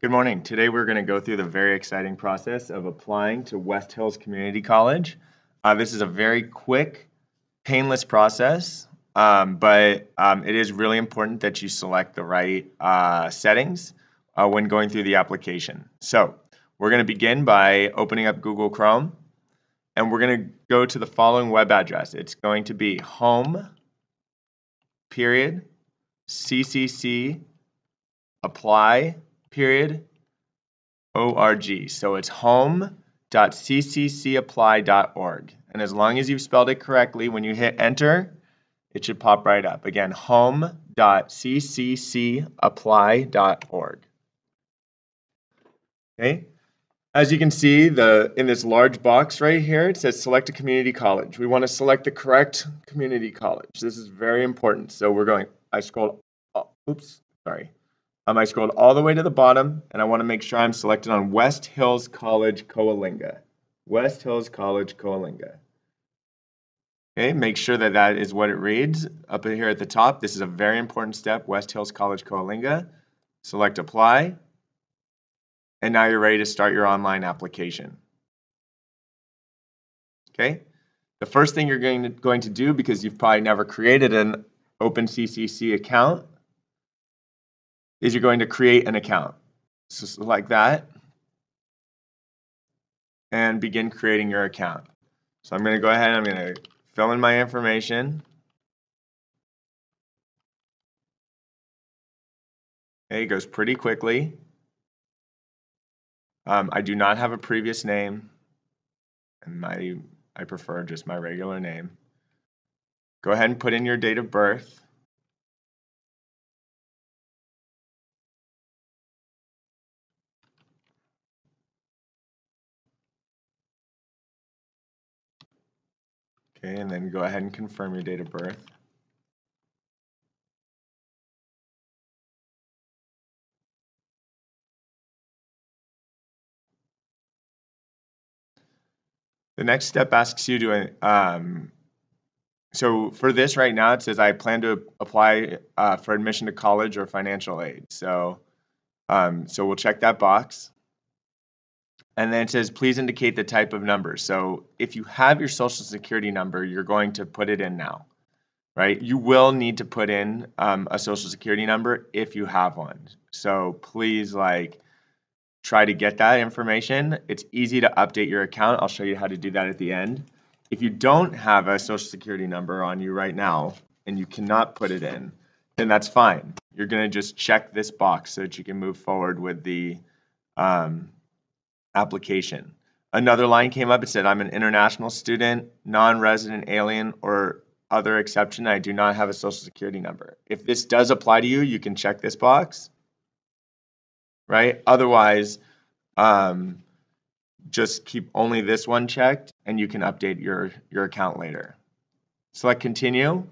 Good morning. Today we're going to go through the very exciting process of applying to West Hills Community College. This is a very quick, painless process, but it is really important that you select the right settings when going through the application. So we're going to begin by opening up Google Chrome, and we're going to go to the following web address. It's going to be home.cccapply.org. So it's home.cccapply.org. And as long as you've spelled it correctly, when you hit enter, it should pop right up. Again, home.cccapply.org. Okay. As you can see, in this large box right here, it says select a community college. We want to select the correct community college. This is very important. So I scrolled all the way to the bottom, and I want to make sure I'm selected on West Hills College Coalinga. West Hills College Coalinga. Okay, make sure that is what it reads up here at the top. This is a very important step, West Hills College Coalinga. Select apply. And now you're ready to start your online application. Okay, the first thing you're going to do, because you've probably never created an OpenCCC account, is you're going to create an account. So select that and begin creating your account. So I'm going to go ahead and I'm going to fill in my information. Okay, it goes pretty quickly. I do not have a previous name, and I prefer just my regular name. Go ahead and put in your date of birth. Okay, and then go ahead and confirm your date of birth. The next step asks you to, so for this right now, it says I plan to apply for admission to college or financial aid. So we'll check that box. And then it says, please indicate the type of number. So if you have your social security number, you're going to put it in now, right? You will need to put in a social security number if you have one. So please try to get that information. It's easy to update your account. I'll show you how to do that at the end. If you don't have a social security number on you right now and you cannot put it in, then that's fine. You're going to just check this box so that you can move forward with the application. Another line came up. It said, I'm an international student, non-resident alien, or other exception. I do not have a social security number. If this does apply to you, you can check this box. Right? Otherwise, just keep only this one checked and you can update your account later. Select continue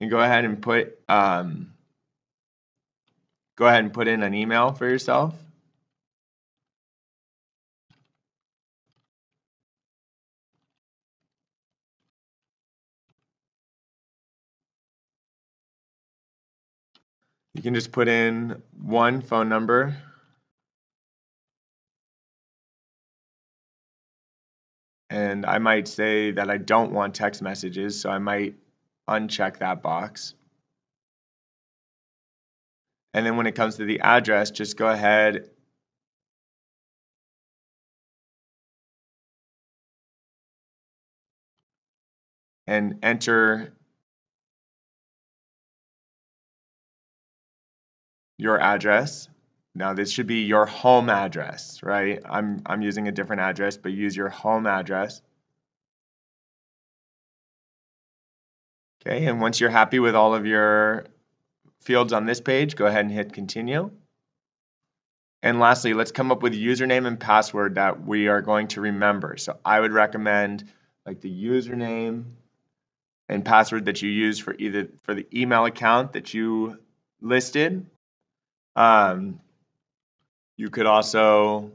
and go ahead and put in an email for yourself. You can just put in one phone number. And I might say that I don't want text messages, so I might uncheck that box. And then when it comes to the address, just go ahead and enter your address. Now this should be your home address, right? I'm using a different address, but use your home address. Okay, and once you're happy with all of your fields on this page, go ahead and hit continue. And lastly, let's come up with username and password that we are going to remember. So I would recommend like the username and password that you use for either for the email account that you listed. You could also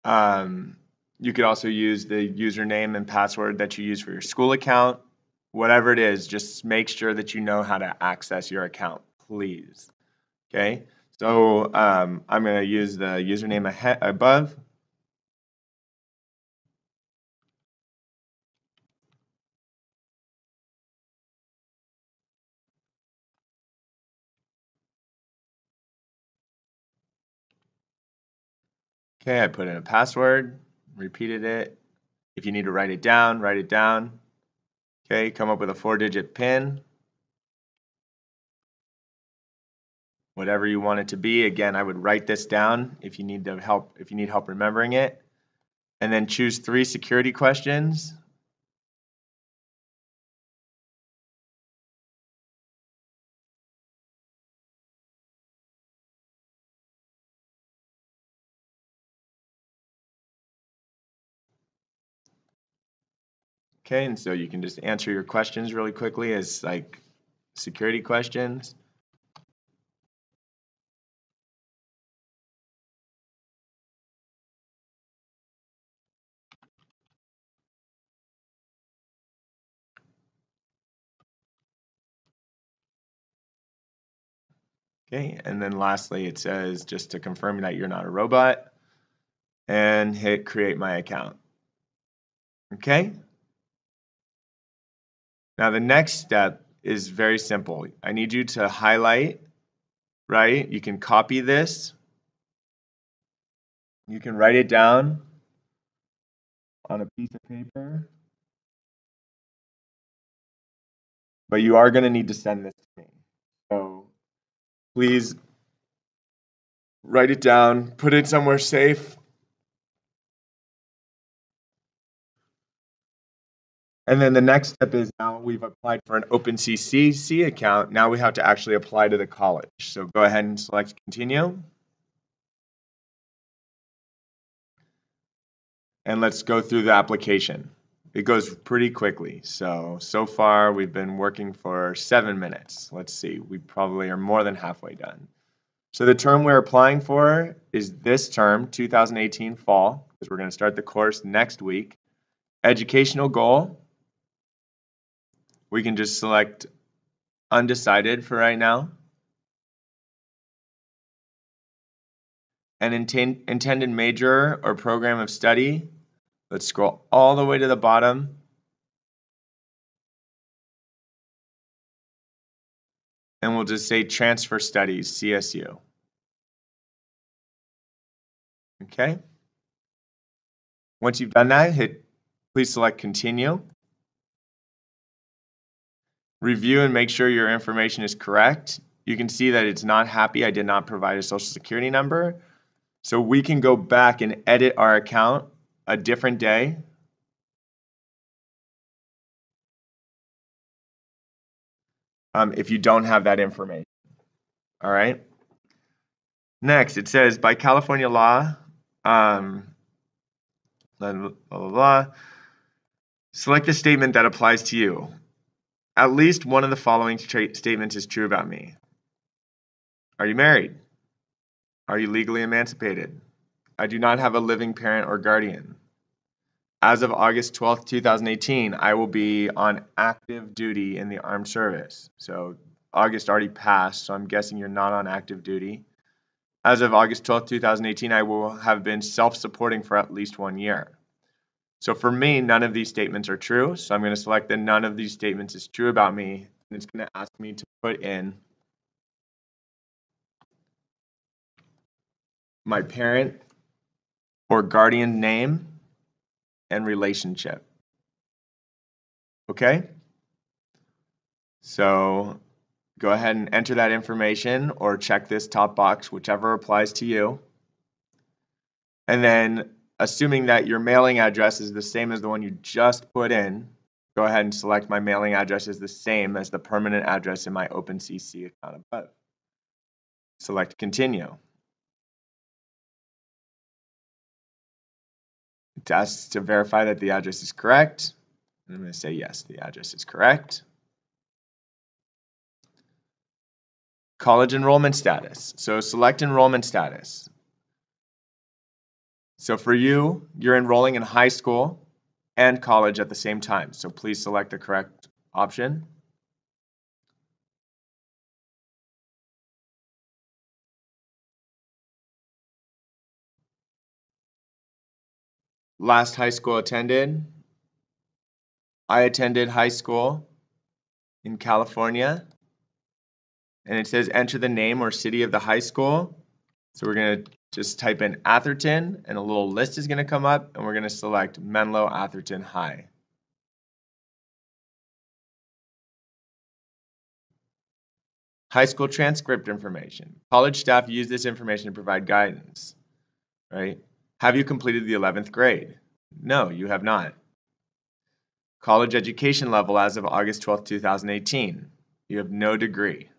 use the username and password that you use for your school account. Whatever it is, just make sure that you know how to access your account, please. Okay, so I'm going to use the username above. Okay, I put in a password, repeated it. If you need to write it down, write it down. Okay, come up with a 4-digit PIN. Whatever you want it to be. Again, I would write this down if you need help remembering it. And then choose 3 security questions. Okay, and so you can just answer your questions really quickly as like security questions. Okay, and then lastly, it says just to confirm that you're not a robot, and hit create my account. Okay? Now the next step is very simple. I need you to highlight, right? You can copy this. You can write it down on a piece of paper. But you are going to need to send this to me. So please write it down, put it somewhere safe. And then the next step is now we've applied for an OpenCCC account. Now we have to actually apply to the college. So go ahead and select continue. And let's go through the application. It goes pretty quickly. So far we've been working for 7 minutes. Let's see, we probably are more than halfway done. So the term we're applying for is this term, 2018 fall, because we're going to start the course next week. Educational goal, we can just select undecided for right now. An intended major or program of study, let's scroll all the way to the bottom. And we'll just say transfer studies, CSU. Okay. Once you've done that, please select continue. Review and make sure your information is correct. You can see that it's not happy I did not provide a social security number. So we can go back and edit our account a different day. If you don't have that information. All right. Next, it says by California law, blah, blah, blah, blah, select the statement that applies to you. At least one of the following statements is true about me. Are you married? Are you legally emancipated? I do not have a living parent or guardian. As of August 12th, 2018, I will be on active duty in the armed service. So August already passed, so I'm guessing you're not on active duty. As of August 12th, 2018, I will have been self-supporting for at least 1 year. So for me, none of these statements are true. So I'm going to select that none of these statements is true about me. And it's going to ask me to put in my parent or guardian name and relationship. Okay? So go ahead and enter that information or check this top box, whichever applies to you. And then assuming that your mailing address is the same as the one you just put in, go ahead and select my mailing address is the same as the permanent address in my OpenCC account above. Select continue. It asks to verify that the address is correct. And I'm going to say yes, the address is correct. College enrollment status. So select enrollment status. So for you, you're enrolling in high school and college at the same time. So please select the correct option. last high school attended. I attended high school in California. And it says enter the name or city of the high school. So we're going to just type in Atherton, and a little list is going to come up, and we're going to select Menlo Atherton High. High school transcript information. College staff use this information to provide guidance, right? Have you completed the 11th grade? No, you have not. College education level as of August 12th, 2018. You have no degree.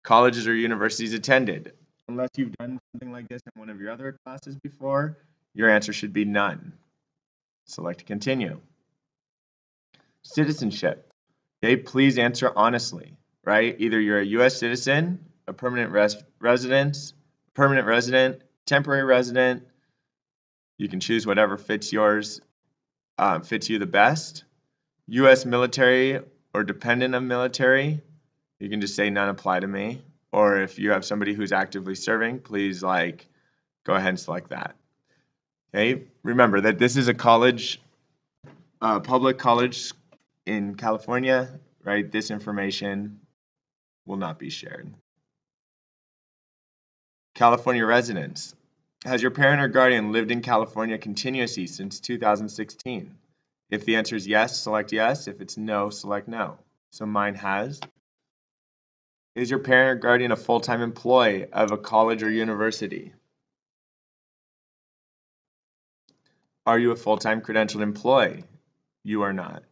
Colleges or universities attended. Unless you've done something like this in one of your other classes before, your answer should be none. Select continue. Citizenship. Okay, please answer honestly, right? Either you're a U.S. citizen, a permanent resident, temporary resident. You can choose whatever fits yours, fits you the best. U.S. military or dependent of military. You can just say none apply to me. Or if you have somebody who's actively serving, please go ahead and select that. Okay, remember that this is a college, public college in California, right? This information will not be shared. California residents. Has your parent or guardian lived in California continuously since 2016? If the answer is yes, select yes. If it's no, select no. So mine has. Is your parent or guardian a full-time employee of a college or university? Are you a full-time credentialed employee? You are not.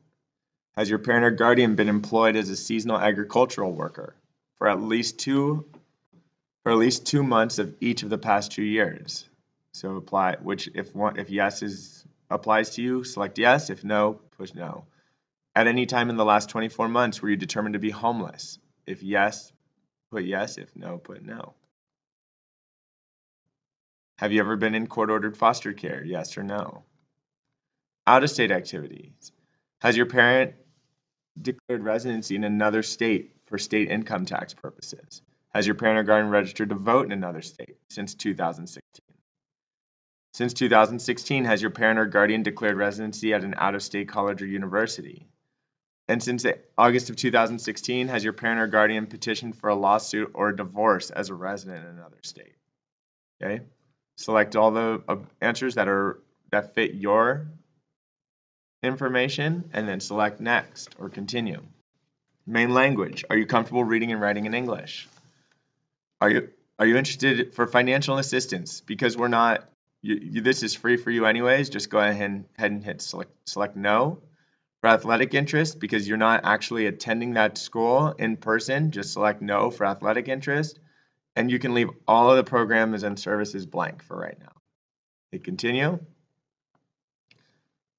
Has your parent or guardian been employed as a seasonal agricultural worker for at least 2 months of each of the past 2 years? So apply, which if yes applies to you, select yes. If no, push no. At any time in the last 24 months, were you determined to be homeless? If yes, put yes. If no, put no. Have you ever been in court-ordered foster care? Yes or no. Out-of-state activities. Has your parent declared residency in another state for state income tax purposes? Has your parent or guardian registered to vote in another state since 2016? Since 2016, has your parent or guardian declared residency at an out-of-state college or university? And since August of 2016, has your parent or guardian petitioned for a lawsuit or a divorce as a resident in another state? Okay. Select all the answers that fit your information, and then select next or continue. Main language. Are you comfortable reading and writing in English? Are you interested for financial assistance? Because we're not, this is free for you anyways, just go ahead and hit select no. For athletic interest, because you're not actually attending that school in person, just select no for athletic interest. And you can leave all of the programs and services blank for right now. Hit continue.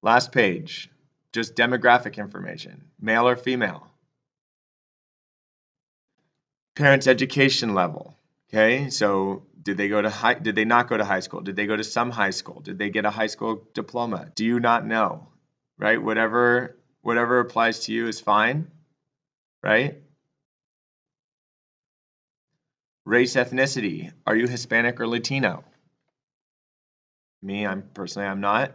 Last page, just demographic information, male or female. Parents' education level. Okay, so did they not go to high school? Did they go to some high school? Did they get a high school diploma? Do you not know? Right? Whatever applies to you is fine, right? Race, ethnicity. Are you Hispanic or Latino? Me, I'm not.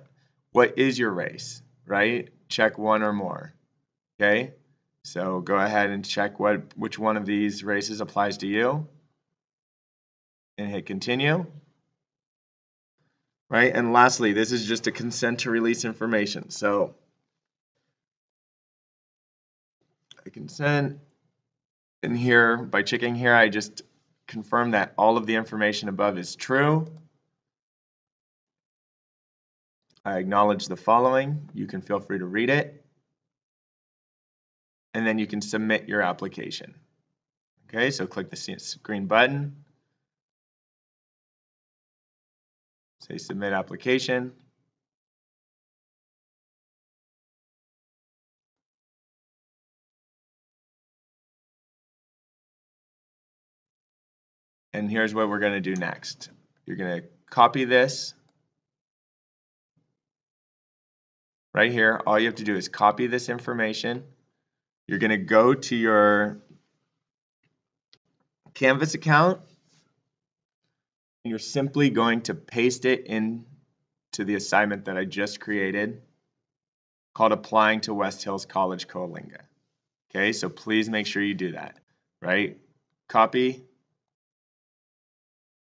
What is your race? Right? Check one or more. Okay? So go ahead and check which one of these races applies to you. And hit continue. Right? And lastly, this is just a consent to release information. So I consent, and here, by checking here, I just confirm that all of the information above is true. I acknowledge the following. You can feel free to read it. And then you can submit your application. Okay, so click the green button. Say submit application. And here's what we're going to do next. You're going to copy this right here. All you have to do is copy this information. You're going to go to your Canvas account. You're simply going to paste it in to the assignment that I just created called Applying to West Hills College Coalinga. Okay, so please make sure you do that, right? Copy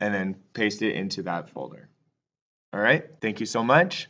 and then paste it into that folder. All right, thank you so much.